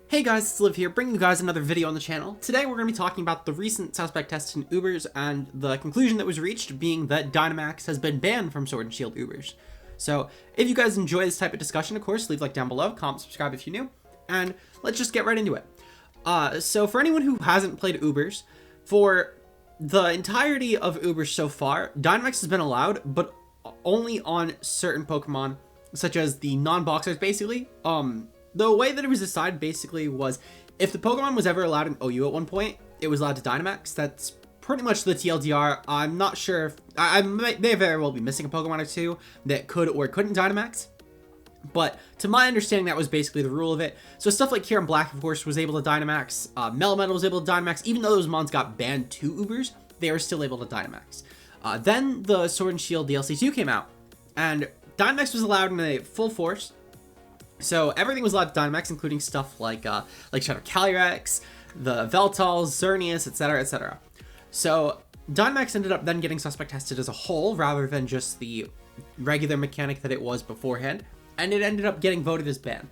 Hey guys, it's Liv here, bringing you guys another video on the channel. Today we're going to be talking about the recent suspect tests in Ubers and the conclusion that was reached being that Dynamax has been banned from Sword and Shield Ubers. So if you guys enjoy this type of discussion, of course, leave a like down below, comment, subscribe if you're new, and let's just get right into it. So for anyone who hasn't played Ubers, for the entirety of Ubers so far, Dynamax has been allowed, but only on certain Pokemon, such as the non-boxers basically. The way that it was decided basically was if the Pokemon was ever allowed in OU at one point, it was allowed to Dynamax. That's pretty much the TLDR. I'm not sure if I may very well be missing a Pokemon or two that could or couldn't Dynamax, but to my understanding, that was basically the rule of it. So stuff like Kieran Black, of course, was able to Dynamax. Metal was able to Dynamax. Even though those mons got banned to Ubers, they were still able to Dynamax. Then the Sword and Shield DLC 2 came out, and Dynamax was allowed in a full force. So everything was allowed to Dynamax, including stuff like Shadow Calyrex, the Veltal, Xerneas, etc., etc. So Dynamax ended up then getting suspect tested as a whole, rather than just the regular mechanic that it was beforehand, and it ended up getting voted as banned.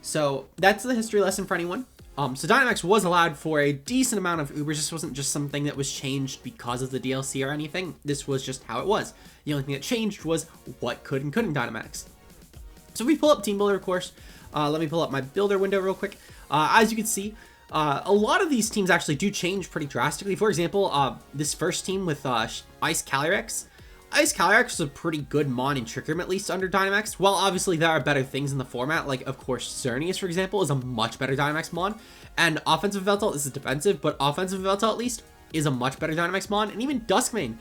So that's the history lesson for anyone. So Dynamax was allowed for a decent amount of Ubers. This wasn't just something that was changed because of the DLC or anything. This was just how it was. The only thing that changed was what could and couldn't Dynamax. So if we pull up Team Builder, of course, let me pull up my builder window real quick. As you can see, a lot of these teams actually do change pretty drastically. For example, this first team with Ice Calyrex. Ice Calyrex was a pretty good mon in Trick Room, at least under Dynamax. While obviously there are better things in the format, like of course Xerneas, for example, is a much better Dynamax mon. And Offensive Veltal, this is defensive, but Offensive Veltal at least is a much better Dynamax mon. And even Duskmane,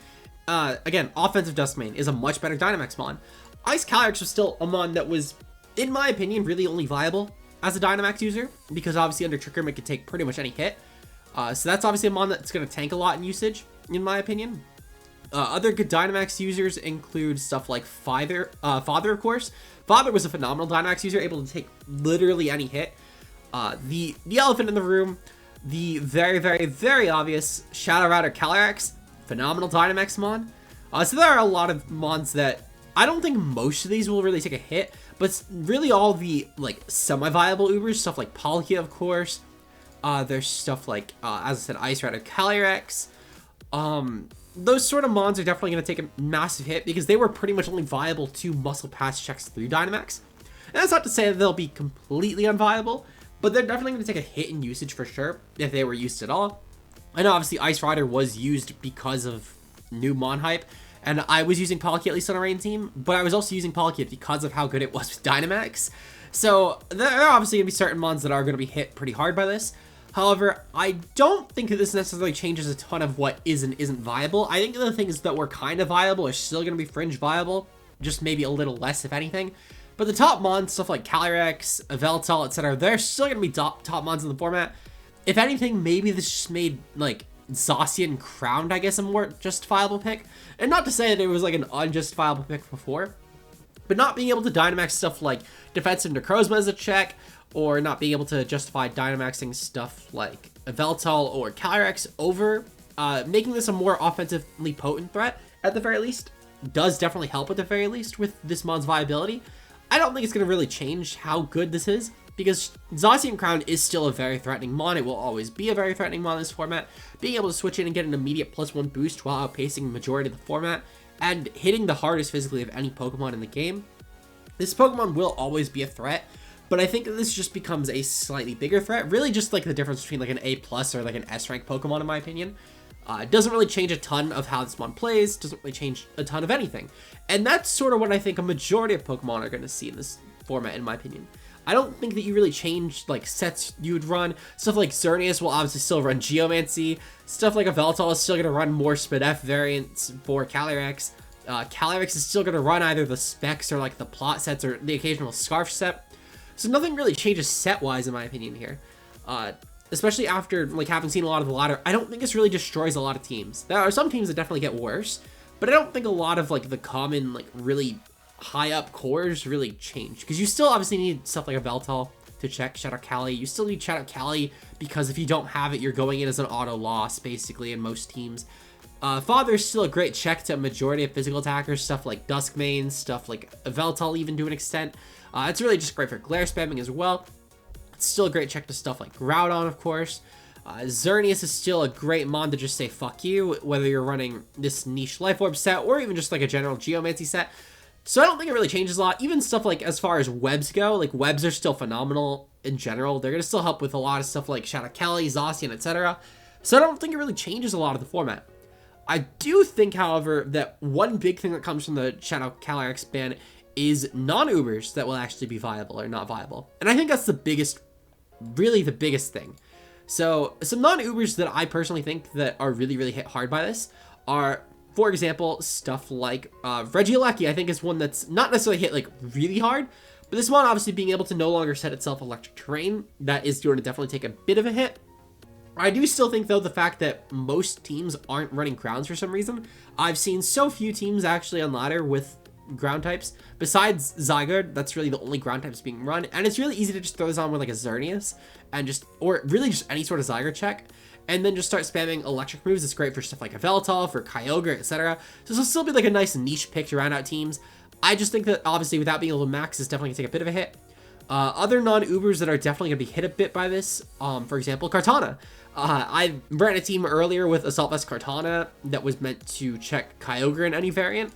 again, Offensive Duskmane is a much better Dynamax mon. Ice Calyrex was still a mon that was, in my opinion, really only viable as a Dynamax user, because obviously under Trick Room it could take pretty much any hit. So that's obviously a mon that's going to tank a lot in usage, in my opinion. Other good Dynamax users include stuff like Father, of course. Father was a phenomenal Dynamax user, able to take literally any hit. The elephant in the room, the very, very, very obvious Shadow Rider Calyrex, phenomenal Dynamax mon. So there are a lot of mons that I don't think most of these will really take a hit, but really all the like semi-viable Ubers, stuff like Palkia, of course. There's stuff like, as I said, Ice Rider Calyrex. Those sort of mons are definitely going to take a massive hit because they were pretty much only viable to muscle pass checks through Dynamax. And that's not to say that they'll be completely unviable, but they're definitely going to take a hit in usage for sure if they were used at all. I know obviously Ice Rider was used because of new mon hype, and I was using Palkia at least on a rain team, but I was also using Palkia because of how good it was with Dynamax. So there are obviously going to be certain mons that are going to be hit pretty hard by this. However, I don't think that this necessarily changes a ton of what is and isn't viable. I think the things that were kind of viable are still going to be fringe viable, just maybe a little less if anything. But the top mons, stuff like Calyrex, Veltal, etc., they're still going to be top mons in the format. If anything, maybe this just made like Zacian Crowned, I guess, a more justifiable pick. And not to say that it was like an unjustifiable pick before, but not being able to Dynamax stuff like Defensive Necrozma as a check, or not being able to justify Dynamaxing stuff like Veltal or Calyrex over making this a more offensively potent threat, at the very least, does definitely help at the very least with this mon's viability. I don't think it's going to really change how good this is, because Zacian Crown is still a very threatening mon. It will always be a very threatening mon in this format. Being able to switch in and get an immediate +1 boost while outpacing the majority of the format, and hitting the hardest physically of any Pokemon in the game. This Pokemon will always be a threat, but I think that this just becomes a slightly bigger threat. Really just like the difference between like an A+ or like an S rank Pokemon, in my opinion. It doesn't really change a ton of how this mon plays, doesn't really change a ton of anything. And that's sort of what I think a majority of Pokemon are going to see in this format, in my opinion. I don't think that you really change like sets you would run. Stuff like Xerneas will obviously still run Geomancy. Stuff like a Veltal is still going to run more Spidef variants for Calyrex. Calyrex is still going to run either the specs or like the plot sets or the occasional Scarf set. So nothing really changes set-wise, in my opinion, here. Especially after like having seen a lot of the latter, I don't think this really destroys a lot of teams. There are some teams that definitely get worse, but I don't think a lot of like the common like really high up cores really change, because you still obviously need stuff like a Veltal to check Shadow Cali. You still need Shadow Cali because if you don't have it, you're going in as an auto loss basically in most teams. Father is still a great check to a majority of physical attackers, stuff like Duskmane, stuff like Veltal even to an extent. It's really just great for glare spamming as well. still a great check to stuff like Groudon, of course. Xerneas is still a great mon to just say fuck you, whether you're running this niche Life Orb set or even just like a general Geomancy set. So I don't think it really changes a lot. Even stuff like as far as webs go, like webs are still phenomenal in general. They're going to still help with a lot of stuff like Shadow Kelly, Zacian, etc. So I don't think it really changes a lot of the format. I do think, however, that one big thing that comes from the Shadow Calyrex ban is non-Ubers that will actually be viable or not viable. And I think that's the biggest, really the biggest thing. So some non-Ubers that I personally think that are really, really hit hard by this are, for example, stuff like Regieleki. I think is one that's not necessarily hit like really hard, but this one obviously being able to no longer set itself electric terrain, that is going to definitely take a bit of a hit. I do still think, though, the fact that most teams aren't running grounds for some reason. I've seen so few teams actually on ladder with ground types. Besides Zygarde, that's really the only ground types being run. And it's really easy to just throw this on with like a Xerneas and just, or really just any sort of Zygarde check. And then just start spamming electric moves. It's great for stuff like a Veltov or Kyogre, etc. So this will still be like a nice niche pick to round out teams. I just think that obviously without being able to max, it's definitely going to take a bit of a hit. Other non-Ubers that are definitely going to be hit a bit by this, for example, Kartana. I ran a team earlier with Assault Vest Kartana that was meant to check Kyogre in any variant,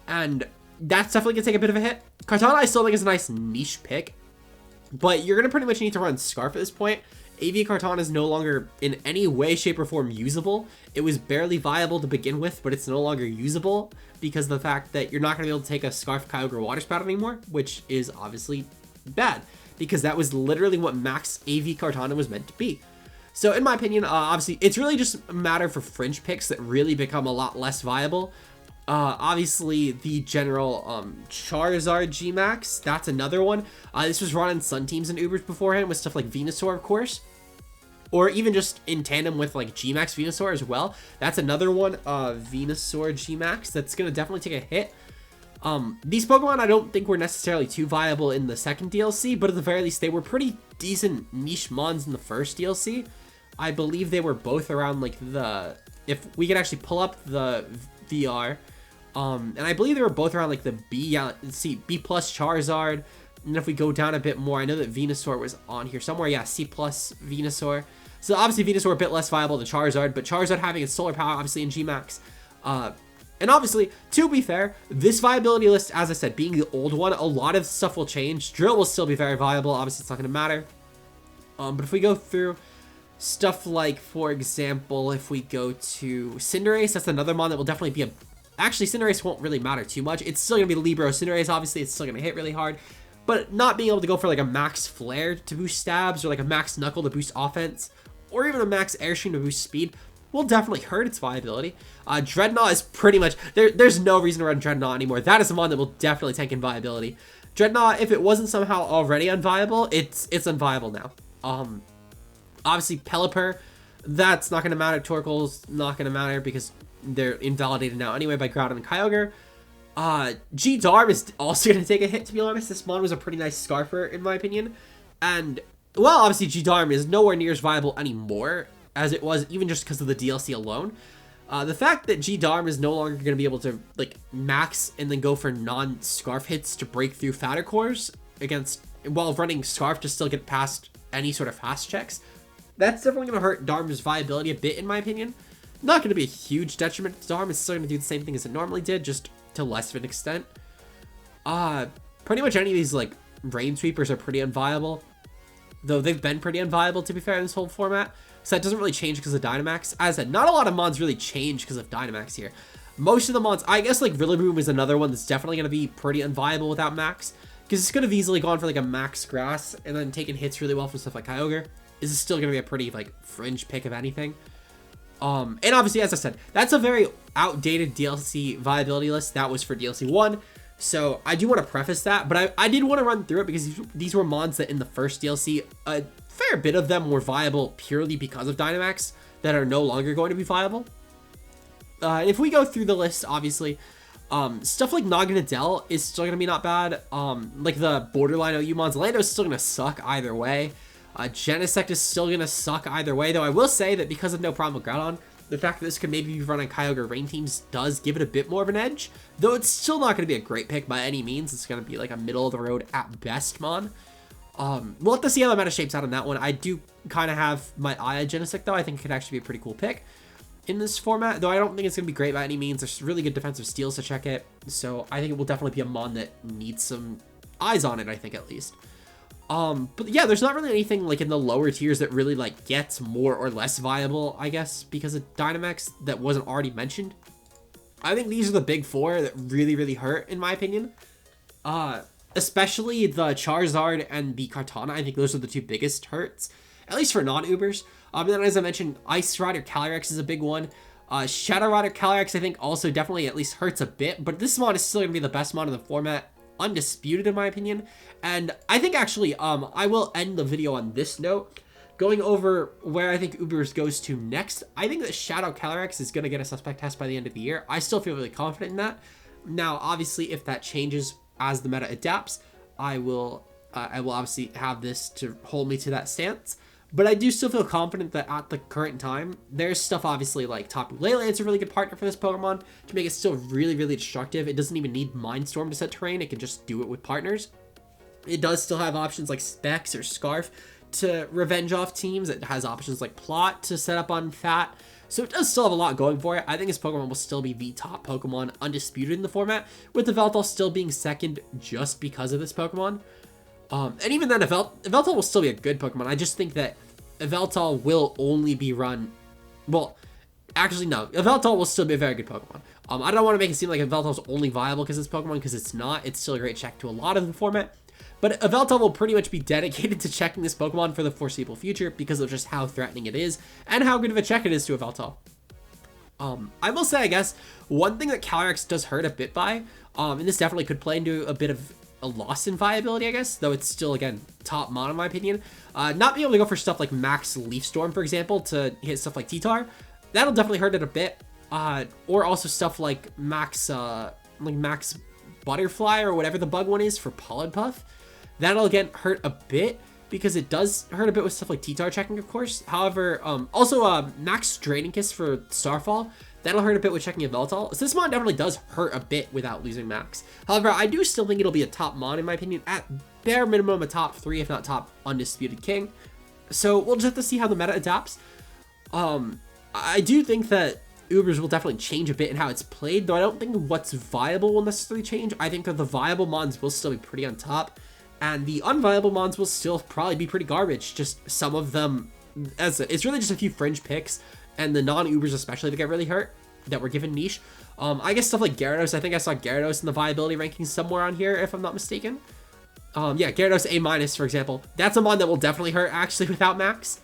and that's definitely going to take a bit of a hit. Kartana I still think is a nice niche pick, but you're going to pretty much need to run Scarf at this point. AV Kartana is no longer in any way, shape, or form usable. It was barely viable to begin with, but it's no longer usable because of the fact that you're not going to be able to take a Scarf Kyogre Water Spout anymore, which is obviously bad because that was literally what max AV Kartana was meant to be. So in my opinion, obviously it's really just a matter for fringe picks that really become a lot less viable. Obviously the general Charizard G-Max, that's another one. This was run in Sun teams and Ubers beforehand with stuff like Venusaur, of course, or even just in tandem with like G-Max Venusaur as well. That's another one, Venusaur G-Max, that's gonna definitely take a hit. These Pokemon I don't think were necessarily too viable in the second DLC, but at the very least they were pretty decent niche mons in the first DLC. I believe they were both around like the, if we could actually pull up the VR, and I believe they were both around like the B plus Charizard. And if we go down a bit more, I know that Venusaur was on here somewhere. Yeah, C plus Venusaur. So obviously Venusaur a bit less viable than Charizard, but Charizard having its solar power obviously in G-Max. And obviously, to be fair, this viability list, as I said, being the old one, a lot of stuff will change. Drill will still be very viable. Obviously, it's not going to matter. But if we go through stuff like, for example, if we go to Cinderace, that's another mon that will definitely be a... Actually, Cinderace won't really matter too much. It's still going to be Libero Cinderace. Obviously, it's still going to hit really hard. But not being able to go for like a max Flare to boost stabs or like a max Knuckle to boost offense or even a max Airstream to boost speed will definitely hurt its viability. Dreadnought is pretty much... There's no reason to run Dreadnought anymore. That is a mon that will definitely tank in viability. Dreadnought, if it wasn't somehow already unviable, it's unviable now. Obviously, Pelipper, that's not going to matter. Torkoal's not going to matter because they're invalidated now anyway by Groudon and Kyogre. G-Darm is also going to take a hit, to be honest. This mon was a pretty nice Scarfer, in my opinion. And, well, obviously, G-Darm is nowhere near as viable anymore as it was, even just because of the DLC alone. The fact that G-Darm is no longer going to be able to, like, max and then go for non-Scarf hits to break through Fatter Cores against, while running Scarf to still get past any sort of fast checks, that's definitely going to hurt Darm's viability a bit, in my opinion. Not going to be a huge detriment to Darm. It's still going to do the same thing as it normally did, just to less of an extent. Pretty much any of these, like, Rain Sweepers are pretty unviable. Though they've been pretty unviable, to be fair, in this whole format. So that doesn't really change because of Dynamax. As I said, not a lot of mons really change because of Dynamax here. Most of the mons, I guess, like, Rillaboom is another one that's definitely going to be pretty unviable without Max. Because it's could have easily gone for, like, a Max Grass and then taken hits really well from stuff like Kyogre. This is still going to be a pretty, like, fringe pick of anything. And obviously, as I said, that's a very outdated DLC viability list. That was for DLC 1. So I do want to preface that, but I did want to run through it because these were mons that in the first DLC, a fair bit of them were viable purely because of Dynamax that are no longer going to be viable. If we go through the list, obviously, stuff like Naganadel is still going to be not bad. Like the borderline OU mons, Lando is still going to suck either way. Genesect is still going to suck either way, though I will say that because of no problem with Groudon, the fact that this could maybe be run on Kyogre Rain teams does give it a bit more of an edge, though it's still not going to be a great pick by any means. It's going to be like a middle of the road at best mon. We'll have to see how the meta shapes out on that one. I do kind of have my eye on Genesect, though. I think it could actually be a pretty cool pick in this format, though I don't think it's going to be great by any means. There's really good defensive steals to check it, so I think it will definitely be a mon that needs some eyes on it, I think, at least. But yeah, there's not really anything like in the lower tiers that really like gets more or less viable, I guess, because of Dynamax that wasn't already mentioned. I think these are the big four that really hurt, in my opinion. Especially the Charizard and the Kartana. I think those are the two biggest hurts, at least for non-Ubers. Then as I mentioned, Ice Rider Calyrex is a big one. Shadow Rider Calyrex, I think, also definitely at least hurts a bit, but this mod is still going to be the best mod in the format, undisputed in my opinion. And I think actually, I will end the video on this note, going over where I think Ubers goes to next. I think that Shadow Calyrex is going to get a suspect test by the end of the year. I still feel really confident in that. Now, obviously, if that changes as the meta adapts, I will obviously have this to hold me to that stance. But I do still feel confident that at the current time, there's stuff obviously like Tapu Lele. It's a really good partner for this Pokemon to make it still really destructive. It doesn't even need Mind Storm to set terrain. It can just do it with partners. It does still have options like Specs or Scarf to revenge off teams. It has options like Plot to set up on Fat. So it does still have a lot going for it. I think this Pokemon will still be the top Pokemon undisputed in the format, with the Yveltal still being second just because of this Pokemon. And even then, Yveltal will still be a good Pokemon. I just think that Yveltal will only be run... Well, actually, no. Yveltal will still be a very good Pokemon. I don't want to make it seem like Yveltal is only viable because it's Pokemon, because it's not. It's still a great check to a lot of the format. But Yveltal will pretty much be dedicated to checking this Pokemon for the foreseeable future because of just how threatening it is and how good of a check it is to Yveltal. I will say, I guess, one thing that Calyrex does hurt a bit by, and this definitely could play into a bit of a loss in viability, I guess, though it's still, again, top mon in my opinion. Not being able to go for stuff like Max Leaf Storm, for example, to hit stuff like T-Tar, that'll definitely hurt it a bit. Or also stuff like Max Butterfly or whatever the bug one is for Pollen Puff. That'll, again, hurt a bit because it does hurt a bit with stuff like T-Tar checking, of course. However, also Max Draining Kiss for Starfall, that'll hurt a bit with checking Yveltal. So this mon definitely does hurt a bit without losing Max. However, I do still think it'll be a top mon, in my opinion. At bare minimum, a top 3, if not top undisputed king. So we'll just have to see how the meta adapts. I do think that Ubers will definitely change a bit in how it's played, though I don't think what's viable will necessarily change. I think that the viable mons will still be pretty on top, and the unviable mons will still probably be pretty garbage. Just some of them, it's really just a few fringe picks, and the non-Ubers especially that get really hurt, that were given niche. I guess stuff like Gyarados, I think I saw Gyarados in the viability rankings somewhere on here, if I'm not mistaken. Yeah, Gyarados A-, for example. That's a mon that will definitely hurt, actually, without Max.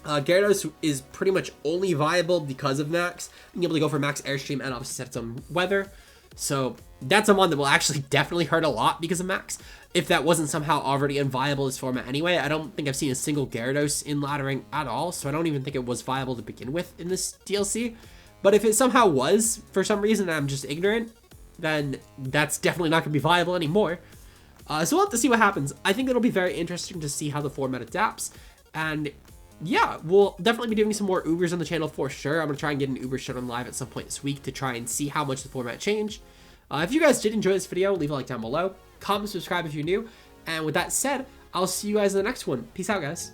Gyarados is pretty much only viable because of Max, being able to go for Max Airstream and obviously set its own weather. So that's a mon that will actually definitely hurt a lot because of Max. If that wasn't somehow already unviable as format anyway, I don't think I've seen a single Gyarados in laddering at all, so I don't even think it was viable to begin with in this DLC. But if it somehow was, for some reason, and I'm just ignorant, then that's definitely not going to be viable anymore. So we'll have to see what happens. I think it'll be very interesting to see how the format adapts, and yeah, we'll definitely be doing some more Ubers on the channel for sure. I'm going to try and get an Uber shut on live at some point this week to try and see how much the format changed. If you guys did enjoy this video, leave a like down below, comment, subscribe if you're new, and with that said, I'll see you guys in the next one. Peace out, guys.